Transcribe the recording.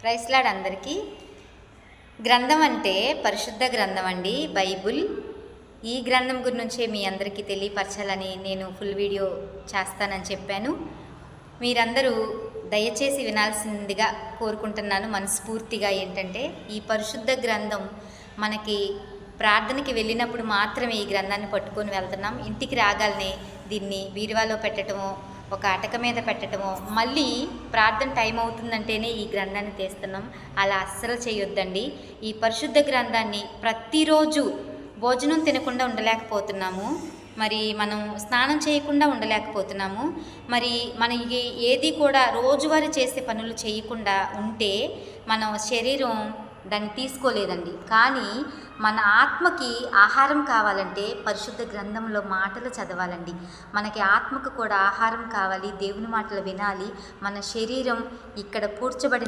ప్రైస్లాడ్ అందరికీ. గ్రంథం అంటే పరిశుద్ధ గ్రంథం అండి, బైబుల్. ఈ గ్రంథం గురించే మీ అందరికీ తెలియపరచాలని నేను ఫుల్ వీడియో చేస్తానని చెప్పాను. మీరందరూ దయచేసి వినాల్సిందిగా కోరుకుంటున్నాను మనస్ఫూర్తిగా. ఏంటంటే ఈ పరిశుద్ధ గ్రంథం మనకి ప్రార్థనకి వెళ్ళినప్పుడు మాత్రమే ఈ గ్రంథాన్ని పట్టుకొని వెళ్తున్నాం. ఇంటికి రాగానే దీన్ని బీరువాలో పెట్టడమో, ఒక అటక మీద పెట్టడమో, మళ్ళీ ప్రార్థన టైం అవుతుందంటేనే ఈ గ్రంథాన్ని తీస్తున్నాం. అలా అస్సలు చేయొద్దండి. ఈ పరిశుద్ధ గ్రంథాన్ని ప్రతిరోజు భోజనం తినకుండా ఉండలేకపోతున్నాము, మరి మనం స్నానం చేయకుండా ఉండలేకపోతున్నాము, మరి మనకి ఏది కూడా రోజువారీ చేసే పనులు చేయకుండా ఉంటే మన శరీరం దాన్ని తీసుకోలేదండి. కానీ మన ఆత్మకి ఆహారం కావాలంటే పరిశుద్ధ గ్రంథంలో మాటలు చదవాలండి. మనకి ఆత్మకు కూడా ఆహారం కావాలి, దేవుని మాటలు వినాలి. మన శరీరం ఇక్కడ పూడ్చబడిన